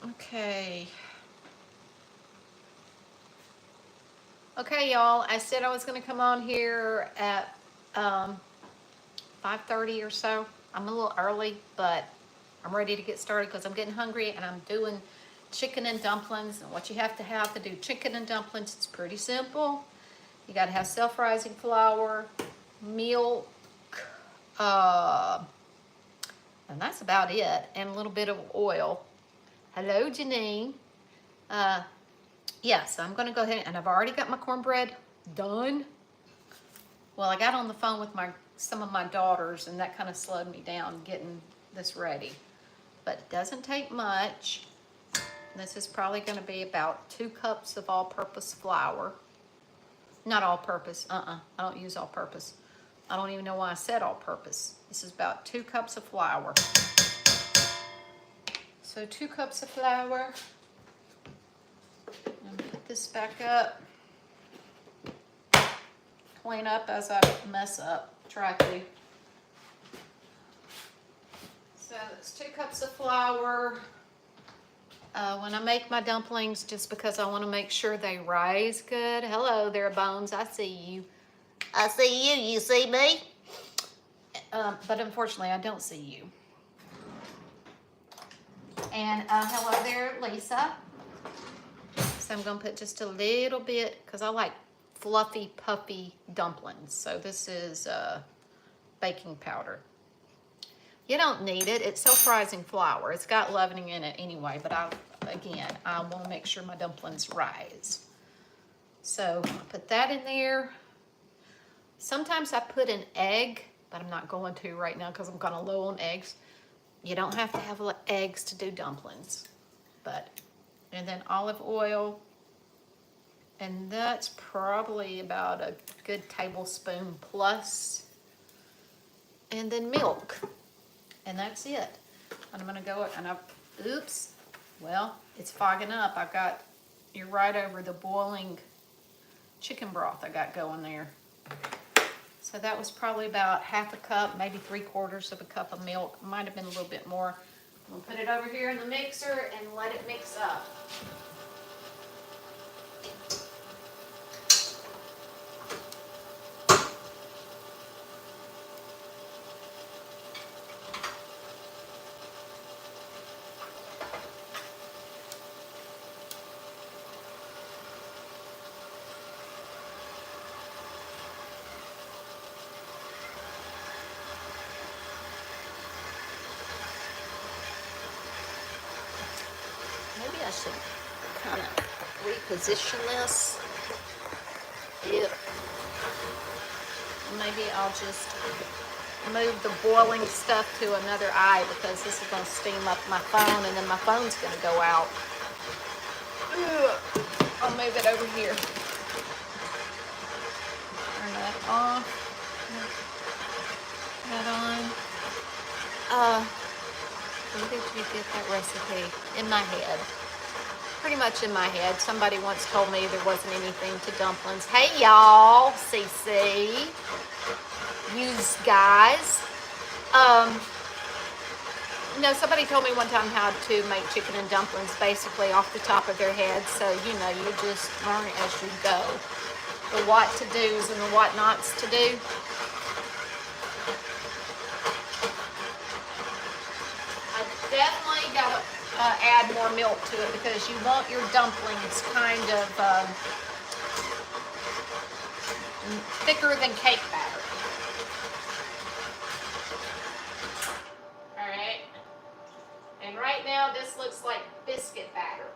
Okay. Okay, y'all. I said I was going to come on here at 5:30 or so. I'm a little early, but I'm ready to get started because I'm getting hungry and I'm doing chicken and dumplings. And what you have to do chicken and dumplings, it's pretty simple. You got to have self-rising flour, milk, uh, and that's about it, and a little bit of oil. Hello, Janine. Uh, yeah, so I'm gonna go ahead and I've already got my cornbread done. Well, I got on the phone with some of my daughters and that kind of slowed me down getting this ready. But it doesn't take much. This is probably gonna be about 2 cups of all-purpose flour. Not all-purpose, I don't use all-purpose. I don't even know why I said all-purpose. This is about 2 cups of flour. So 2 cups of flour. I'm gonna put this back up. Clean up as I mess up. Try to. So it's 2 cups of flour. When I make my dumplings, just because I want to make sure they rise good. Hello there, Bones. I see you. I see you. You see me? But unfortunately, I don't see you. And hello there, Lisa. So I'm going to put just a little bit, because I like fluffy, puffy dumplings. So this is baking powder. You don't need it. It's self-rising flour. It's got leavening in it anyway, but I want to make sure my dumplings rise. So I'll put that in there. Sometimes I put an egg, but I'm not going to right now because I'm kind of low on eggs. You don't have to have eggs to do dumplings. And then olive oil. And that's probably about a good tablespoon plus. And then milk. And that's it. And I'm gonna go and oops, well, it's fogging up. You're right over the boiling chicken broth I got going there. So that was probably about half a cup, maybe 3/4 of a cup of milk. Might have been a little bit more. I'm gonna put it over here in the mixer and let it mix up. Maybe I should kind of reposition this. Yep. Maybe I'll just move the boiling stuff to another eye because this is going to steam up my phone and then my phone's going to go out. I'll move it over here. Turn that off. That on. Where did you get that recipe? In my head. Pretty much in my head. Somebody once told me there wasn't anything to dumplings. Hey y'all, CC. Yous guys. No, somebody told me one time how to make chicken and dumplings basically off the top of their head. So, you just learn as you go. The what to do's and the what nots to do. Definitely got to add more milk to it because you want your dumplings kind of thicker than cake batter. All right. And right now this looks like biscuit batter.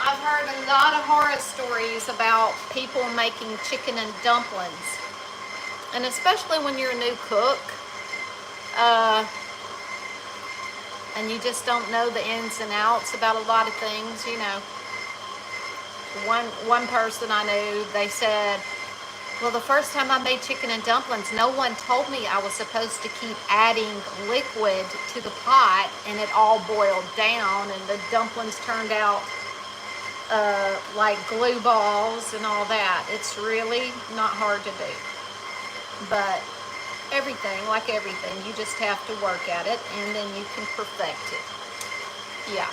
I've heard a lot of horror stories about people making chicken and dumplings. And especially when you're a new cook, and you just don't know the ins and outs about a lot of things, you know. One person I knew, they said, well, the first time I made chicken and dumplings, no one told me I was supposed to keep adding liquid to the pot, and it all boiled down, and the dumplings turned out like glue balls and all that. It's really not hard to do. But everything, like everything, you just have to work at it, and then you can perfect it. Yeah.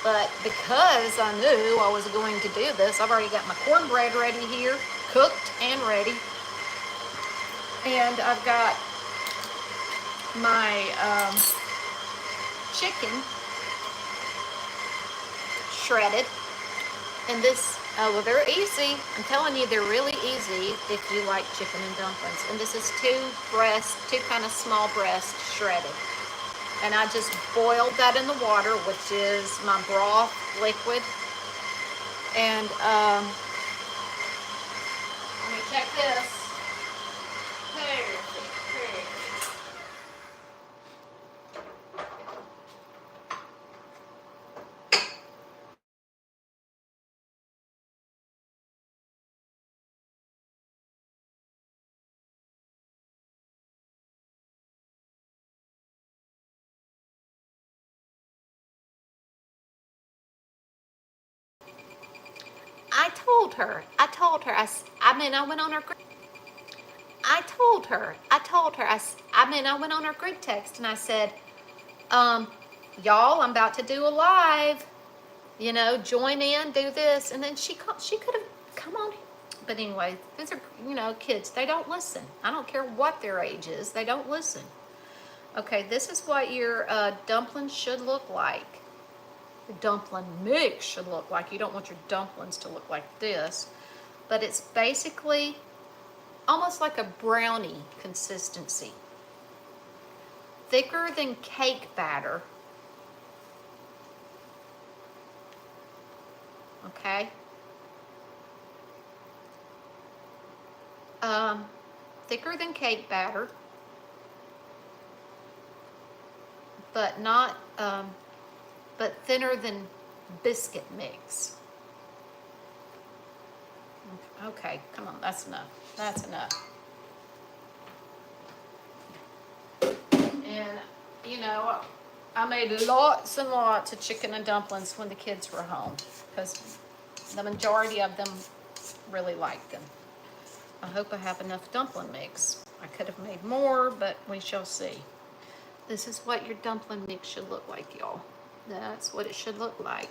But because I knew I was going to do this, I've already got my cornbread ready here, cooked and ready. And I've got my chicken shredded. And this, well, they're easy. I'm telling you, they're really easy if you like chicken and dumplings. And this is two kind of small breasts shredded. And I just boiled that in the water, which is my broth liquid. And let me check this. I told her, I went on her, I went on her group text and I said, y'all, I'm about to do a live, you know, join in, do this. And then she could have come on. But anyway, these are, you know, kids, they don't listen. I don't care what their age is, they don't listen. Okay, this is what your dumplings should look like. The dumpling mix should look like. You don't want your dumplings to look like this, but it's basically almost like a brownie consistency. Thicker than cake batter. Okay. Thicker than cake batter, but not, but thinner than biscuit mix. Okay, come on, that's enough. That's enough. And, you know, I made lots and lots of chicken and dumplings when the kids were home, because the majority of them really liked them. I hope I have enough dumpling mix. I could have made more, but we shall see. This is what your dumpling mix should look like, y'all. That's what it should look like.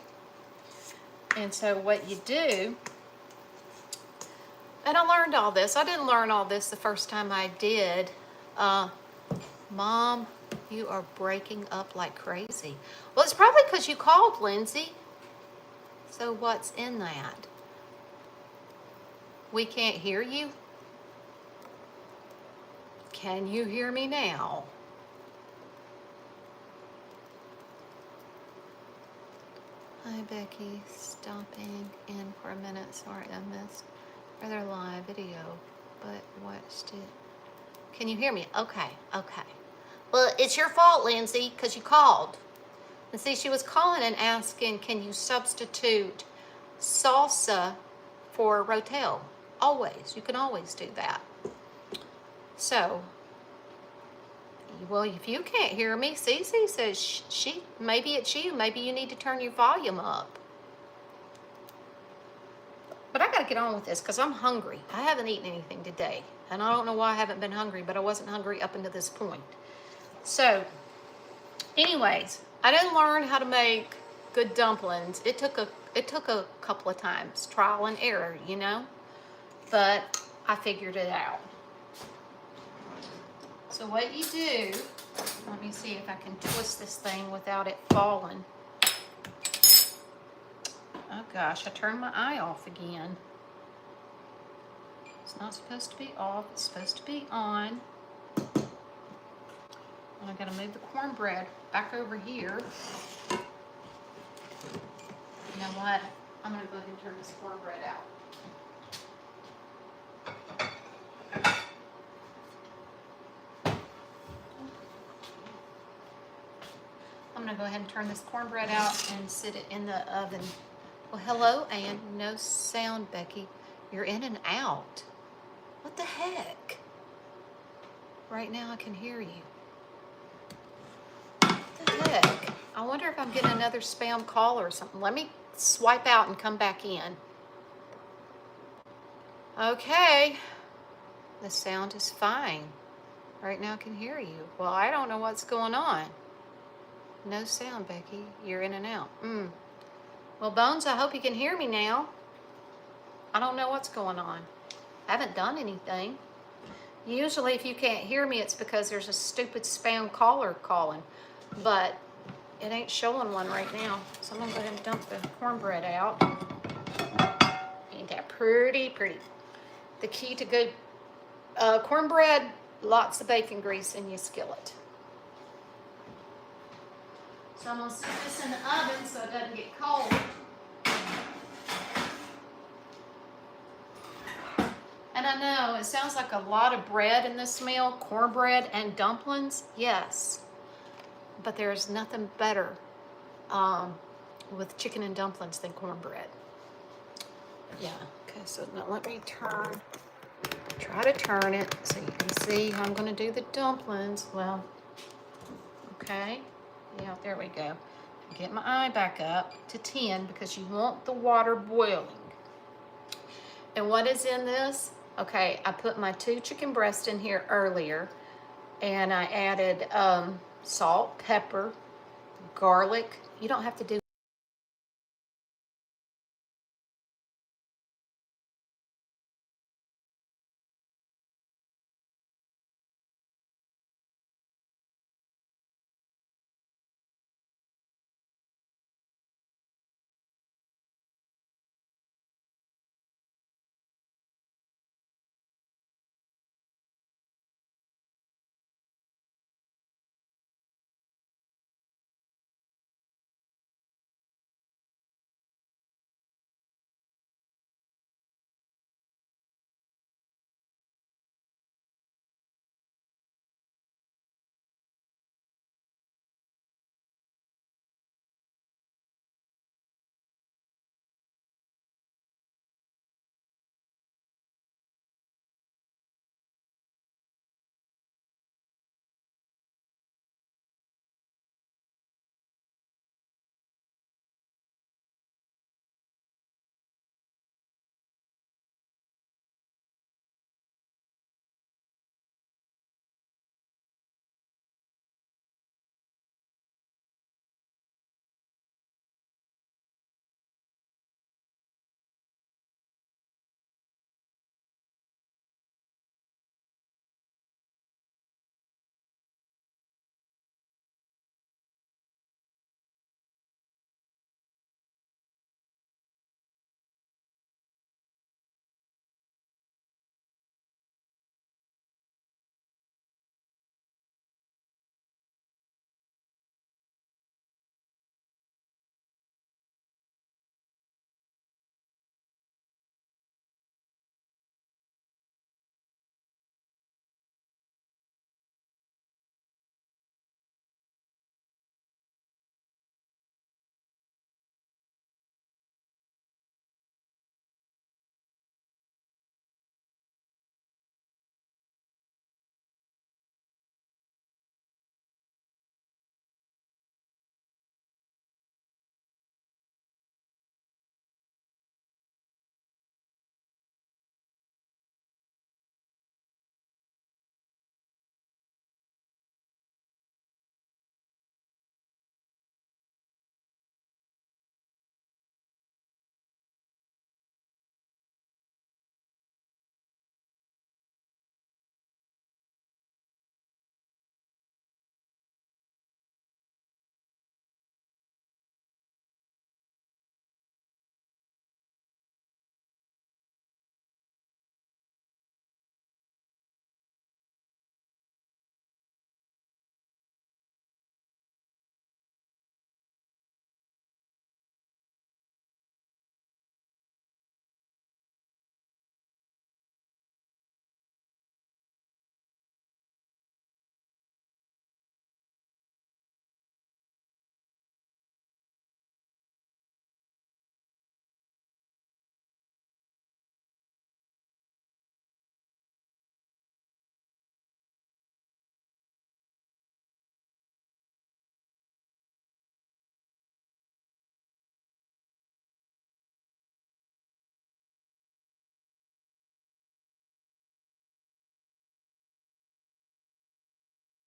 And so what you do, and I learned all this. I didn't learn all this the first time I did. Mom, you are breaking up like crazy. Well, it's probably because you called, Lindsay. So what's in that? We can't hear you? Can you hear me now? Hi, Becky. Stopping in for a minute. Sorry, I missed rather live video, but watched it. Can you hear me? Okay, okay. Well, it's your fault, Lindsay, because you called. And see, she was calling and asking, can you substitute salsa for rotel? Always. You can always do that. So, well, if you can't hear me, Cece says maybe it's you. Maybe you need to turn your volume up. But I got to get on with this because I'm hungry. I haven't eaten anything today. And I don't know why I haven't been hungry, but I wasn't hungry up until this point. So, anyways, I didn't learn how to make good dumplings. It took a couple of times, trial and error, you know? But I figured it out. So what you do, let me see if I can twist this thing without it falling. Oh gosh, I turned my eye off again. It's not supposed to be off, it's supposed to be on. And I gotta move the cornbread back over here. You know what? I'm gonna go ahead and turn this cornbread out. I'm gonna go ahead and turn this cornbread out and sit it in the oven. Well, hello, Ann. No sound, Becky. You're in and out. What the heck? Right now I can hear you. What the heck? I wonder if I'm getting another spam call or something. Let me swipe out and come back in. Okay. The sound is fine. Right now I can hear you. Well, I don't know what's going on. No sound, Becky. You're in and out. Well, Bones, I hope you can hear me now. I don't know what's going on. I haven't done anything. Usually if you can't hear me, it's because there's a stupid spam caller calling. But it ain't showing one right now. So I'm gonna go ahead and dump the cornbread out. Ain't that pretty, pretty. The key to good cornbread, lots of bacon grease in your skillet. So I'm gonna stick this in the oven so it doesn't get cold. And I know it sounds like a lot of bread in this meal, cornbread and dumplings, yes. But there's nothing better with chicken and dumplings than cornbread. Yeah, okay, so now let me try to turn it so you can see how I'm gonna do the dumplings. Well, okay, yeah, there we go. Get my eye back up to 10 because you want the water boiling. And what is in this? Okay, I put my 2 chicken breasts in here earlier, and I added salt, pepper, garlic. You don't have to do